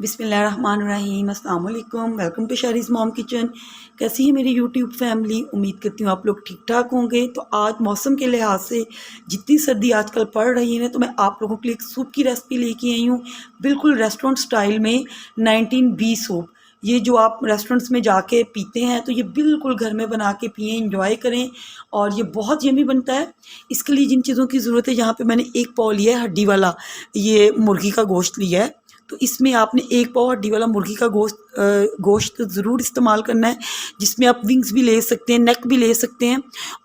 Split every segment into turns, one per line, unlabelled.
बिस्मिल्लाहिर्रहमानिर्रहीम, अस्सलाम वालेकुम। Welcome to Shari's mom kitchen. कैसी है मेरी यूट्यूब फैमिली? उम्मीद करती हूँ आप लोग ठीक ठाक होंगे। तो आज मौसम के लिहाज से जितनी सर्दी आजकल पड़ रही है, तो मैं आप लोगों के लिए एक सूप की रेसिपी लेके आई हूँ, बिल्कुल रेस्टोरेंट स्टाइल में। 19B soup. ये जो आप रेस्टोरेंट्स में जाके पीते हैं, तो ये बिल्कुल घर में बना के पिएँ, इंजॉय करें। और ये बहुत यम्मी बनता है। इसके लिए जिन चीज़ों की ज़रूरत है, यहाँ पे मैंने एक पाव लिया है हड्डी वाला, ये मुर्गी का गोश्त लिया है। तो इसमें आपने एक पाव हड्डी वाला मुर्गी का गोश्त ज़रूर इस्तेमाल करना है, जिसमें आप विंग्स भी ले सकते हैं, नेक भी ले सकते हैं।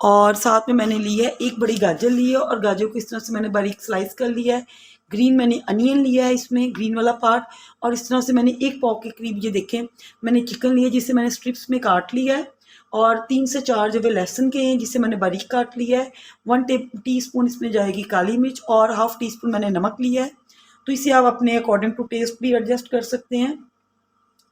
और साथ में मैंने ली है एक बड़ी गाजर ली है, और गाजर को इस तरह से मैंने बारीक स्लाइस कर लिया है। ग्रीन मैंने अनियन लिया है, इसमें ग्रीन वाला पार्ट। और इस तरह से मैंने एक पाव के करीब, ये देखें, मैंने चिकन लिया जिसे मैंने स्ट्रिप्स में काट लिया है। और 3 से 4 जो वे लहसुन के हैं, जिसे मैंने बारीक काट लिया है। 1 टीस्पून इसमें जाएगी काली मिर्च, और हाफ़ टी स्पून मैंने नमक लिया है। तो इसे आप अपने अकॉर्डिंग टू टेस्ट भी एडजस्ट कर सकते हैं।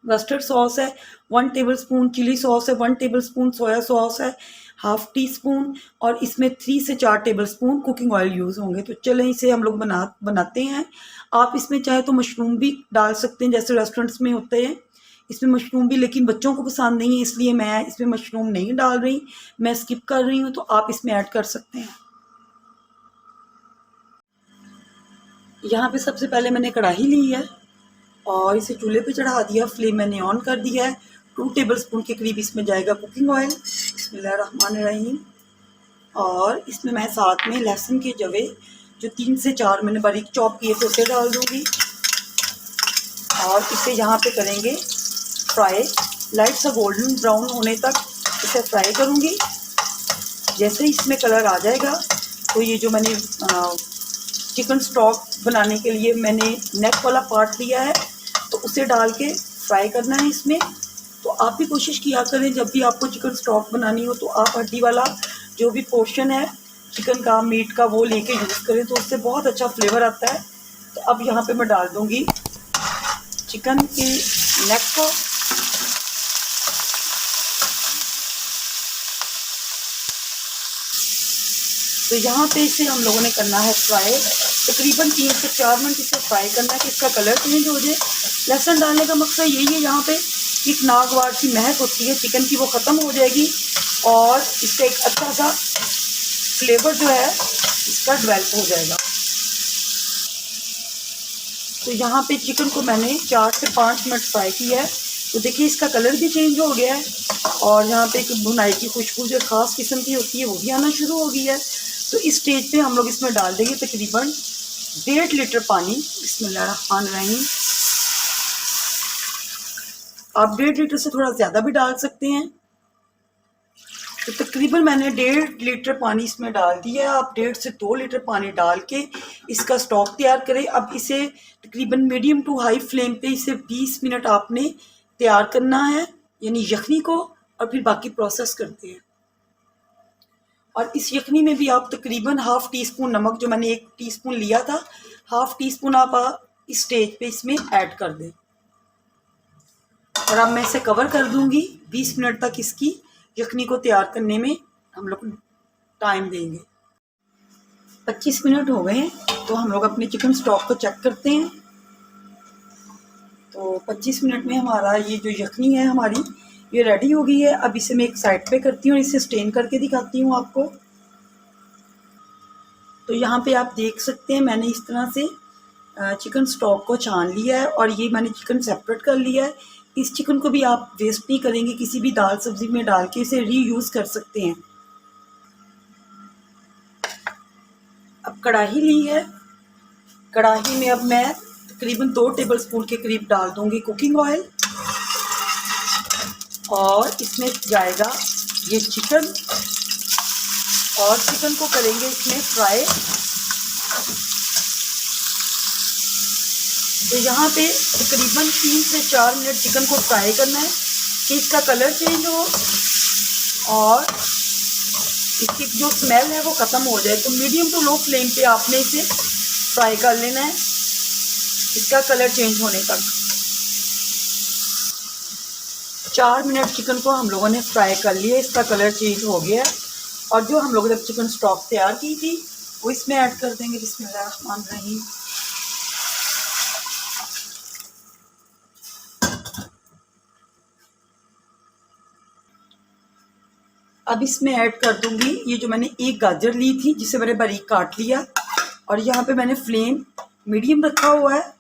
मस्टर्ड सॉस है 1 टेबलस्पून, चिली सॉस है 1 टेबलस्पून, सोया सॉस है हाफ़ टी स्पून, और इसमें 3 से 4 टेबलस्पून कुकिंग ऑयल यूज़ होंगे। तो चलें इसे हम लोग बनाते हैं। आप इसमें चाहे तो मशरूम भी डाल सकते हैं, जैसे रेस्टोरेंट्स में होते हैं। इसमें मशरूम भी, लेकिन बच्चों को पसंद नहीं है, इसलिए मैं इसमें मशरूम नहीं डाल रही, मैं स्किप कर रही हूँ। तो आप इसमें ऐड कर सकते हैं। यहाँ पे सबसे पहले मैंने कढ़ाई ली है और इसे चूल्हे पे चढ़ा दिया, फ्लेम मैंने ऑन कर दिया है। 2 टेबलस्पून के करीब इसमें जाएगा कुकिंग ऑयल। बिस्मिल्लाहिर्रहमानिर्रहीम। और इसमें मैं साथ में लहसुन के जवे जो 3 से 4 मैंने बारीक चॉप किए थे, उसे डाल दूँगी। और इसे यहाँ पे करेंगे फ्राई, लाइट सा गोल्डन ब्राउन होने तक इसे फ्राई करूँगी। जैसे ही इसमें कलर आ जाएगा, तो ये जो मैंने चिकन स्टॉक बनाने के लिए मैंने नेक वाला पार्ट लिया है, तो उसे डाल के फ्राई करना है इसमें। तो आप भी कोशिश किया करें, जब भी आपको चिकन स्टॉक बनानी हो, तो आप हड्डी वाला जो भी पोर्शन है चिकन का, मीट का, वो लेके यूज़ करें, तो उससे बहुत अच्छा फ्लेवर आता है। तो अब यहाँ पे मैं डाल दूँगी चिकन की नेक को। तो यहाँ पे इसे हम लोगों ने करना है फ्राई, तकरीबन 3 से 4 मिनट इसे फ्राई करना है कि इसका कलर चेंज हो जाए। लहसुन डालने का मकसद यही है, यहाँ पे एक नागवार की महक होती है चिकन की, वो ख़त्म हो जाएगी और इसका एक अच्छा सा फ्लेवर जो है इसका डेवलप हो जाएगा। तो यहाँ पे चिकन को मैंने 4 से 5 मिनट फ्राई किया है। तो देखिए इसका कलर भी चेंज हो गया है, और यहाँ पे एक भुनाई की खुशबू जो ख़ास किस्म की होती है, वो भी आना शुरू हो गई है। तो इस स्टेज पे हम लोग इसमें डाल देंगे तकरीबन 1.5 लीटर पानी। बिस्मिल्लाहिर्रहमानिर्रहीम। आप 1.5 लीटर से थोड़ा ज़्यादा भी डाल सकते हैं। तो तकरीबन मैंने 1.5 लीटर पानी इसमें डाल दिया है। आप 1.5 से 2 लीटर पानी डाल के इसका स्टॉक तैयार करें। अब इसे तकरीबन मीडियम टू हाई फ्लेम पे इसे 20 मिनट आपने तैयार करना है, यानी यखनी को, और फिर बाकी प्रोसेस करते हैं। और इस यखनी में भी आप तकरीबन हाफ़ टी स्पून नमक, जो मैंने 1 टीस्पून लिया था, हाफ़ टी स्पून आप इस स्टेज पे इसमें ऐड कर दें। और अब मैं इसे कवर कर दूंगी। 20 मिनट तक इसकी यखनी को तैयार करने में हम लोग टाइम देंगे। 25 मिनट हो गए हैं, तो हम लोग अपने चिकन स्टॉक को चेक करते हैं। तो 25 मिनट में हमारा ये जो यखनी है हमारी, ये रेडी हो गई है। अब इसे मैं एक साइड पे करती हूँ और इसे स्टेन करके दिखाती हूँ आपको। तो यहाँ पे आप देख सकते हैं, मैंने इस तरह से चिकन स्टॉक को छान लिया है, और ये मैंने चिकन सेपरेट कर लिया है। इस चिकन को भी आप वेस्ट नहीं करेंगे, किसी भी दाल सब्जी में डाल के इसे रीयूज़ कर सकते हैं। अब कढ़ाई ली है, कढ़ाई में अब मैं तकरीबन 2 टेबलस्पून के करीब डाल दूंगी कुकिंग ऑयल, और इसमें जाएगा ये चिकन, और चिकन को करेंगे इसमें फ्राई। तो यहाँ पे तकरीबन 3 से 4 मिनट चिकन को फ्राई करना है कि इसका कलर चेंज हो और इसकी जो स्मेल है वो ख़त्म हो जाए। तो मीडियम टू लो फ्लेम पे आपने इसे फ्राई कर लेना है, इसका कलर चेंज होने तक। 4 मिनट चिकन को हम लोगों ने फ्राई कर लिया, इसका कलर चेंज हो गया है। और जो हम लोगों ने चिकन स्टॉक तैयार की थी, वो इसमें ऐड कर देंगे। बिस्मिल्लाहिर्रहमानिर्रहीम। अब इसमें ऐड कर दूंगी ये जो मैंने एक गाजर ली थी जिसे मैंने बारीक काट लिया, और यहाँ पे मैंने फ्लेम मीडियम रखा हुआ है।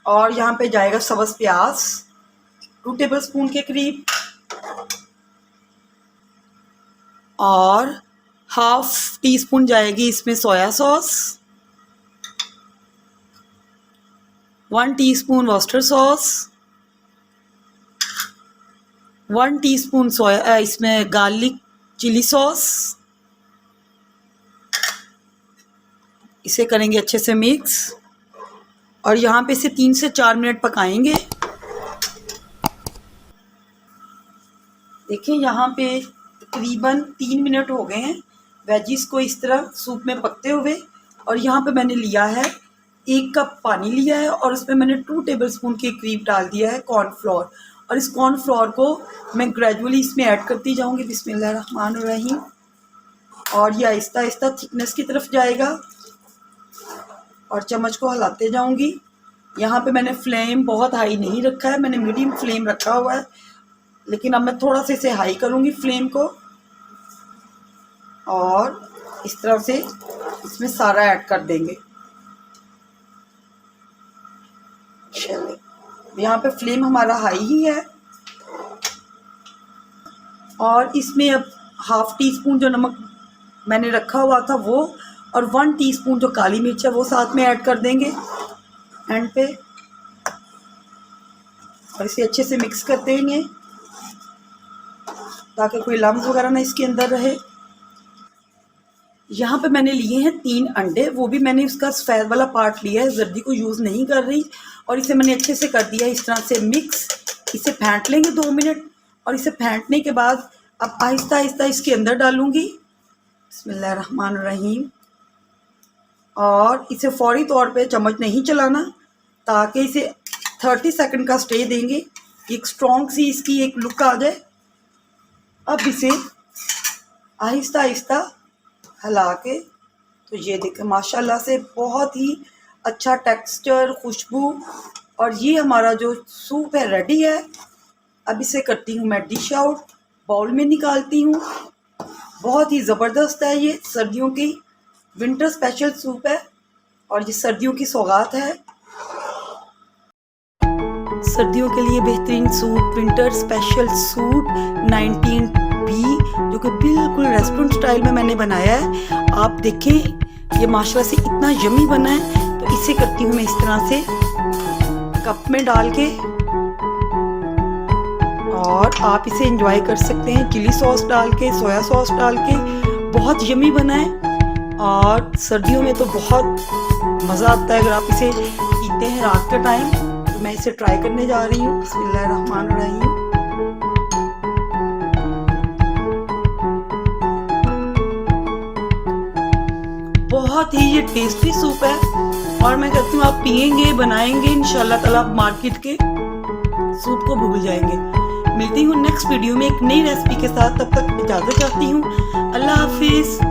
और यहाँ पे जाएगा सब्ज़ प्याज 2 टेबलस्पून के करीब, और हाफ टी स्पून जाएगी इसमें soya sauce, 1 teaspoon Worcester sauce, 1 teaspoon soya इसमें गार्लिक चिली सॉस। इसे करेंगे अच्छे से मिक्स, और यहाँ पे इसे 3 से 4 मिनट पकाएंगे। देखिए यहाँ पे तकरीबन 3 मिनट हो गए हैं वेजिस को इस तरह सूप में पकते हुए। और यहाँ पे मैंने लिया है 1 कप पानी लिया है, और उसमें मैंने 2 टेबलस्पून के करीब डाल दिया है कॉर्नफ्लोर। और इस कॉर्नफ्लोर को मैं ग्रेजुअली इसमें ऐड करती जाऊँगी, बिस्मिल्लाहिर्रहमानिर्रहीम। और ये आहिस्ता आहिस्ता थिकनेस की तरफ जाएगा, और चम्मच को हिलाते जाऊँगी। यहाँ पे मैंने फ्लेम बहुत हाई नहीं रखा है, मैंने मीडियम फ्लेम रखा हुआ है, लेकिन अब मैं थोड़ा सा इसे हाई करूँगी फ्लेम को, और इस तरह से इसमें सारा ऐड कर देंगे। चलिए, यहाँ पे फ्लेम हमारा हाई ही है, और इसमें अब हाफ टी स्पून जो नमक मैंने रखा हुआ था वो, और 1 टीस्पून जो काली मिर्च है वो साथ में ऐड कर देंगे एंड पे, और इसे अच्छे से मिक्स कर देंगे ताकि कोई लम्स वगैरह ना इसके अंदर रहे। यहाँ पे मैंने लिए हैं 3 अंडे, वो भी मैंने उसका सफ़ेद वाला पार्ट लिया है, जर्दी को यूज़ नहीं कर रही। और इसे मैंने अच्छे से कर दिया इस तरह से मिक्स। इसे फेंट लेंगे 2 मिनट, और इसे फेंटने के बाद अब आहिस्ता आहिस्ता इसके अंदर डालूँगी, बिस्मिल्लाहिर्रहमानिर्रहीम। और इसे फौरी तौर पे चम्मच नहीं चलाना, ताकि इसे 30 सेकंड का स्टे देंगे, एक स्ट्रॉन्ग सी इसकी एक लुक आ जाए। अब इसे आहिस्ता आहिस्ता हिला के, तो ये देखें माशाल्लाह से बहुत ही अच्छा टेक्सचर, खुशबू, और ये हमारा जो सूप है रेडी है। अब इसे करती हूँ मैं डिश आउट, बाउल में निकालती हूँ। बहुत ही ज़बरदस्त है, ये सर्दियों की विंटर स्पेशल सूप है, और ये सर्दियों की सौगात है। सर्दियों के लिए बेहतरीन soup, winter special soup 19B, जो कि बिल्कुल रेस्टोरेंट स्टाइल में मैंने बनाया है। आप देखें ये माशाल्लाह से इतना यमी बना है। तो इसे करती हूँ मैं इस तरह से कप में डाल के, और आप इसे एंजॉय कर सकते हैं चिली सॉस डाल के, सोया सॉस डाल के। बहुत यमी बना है, और सर्दियों में तो बहुत मज़ा आता है अगर आप इसे पीते हैं रात के टाइम। तो मैं इसे ट्राई करने जा रही हूँ, बिस्मिल्लाहिर्रहमानिर्रहीम। बहुत ही ये टेस्टी सूप है, और मैं कहती हूँ आप पियेंगे, बनाएंगे, इंशाल्लाह ताला आप मार्केट के सूप को भूल जाएंगे। मिलती हूँ नेक्स्ट वीडियो में एक नई रेसिपी के साथ, तब तक इजाज़त चाहती हूँ। अल्लाह हाफिज़।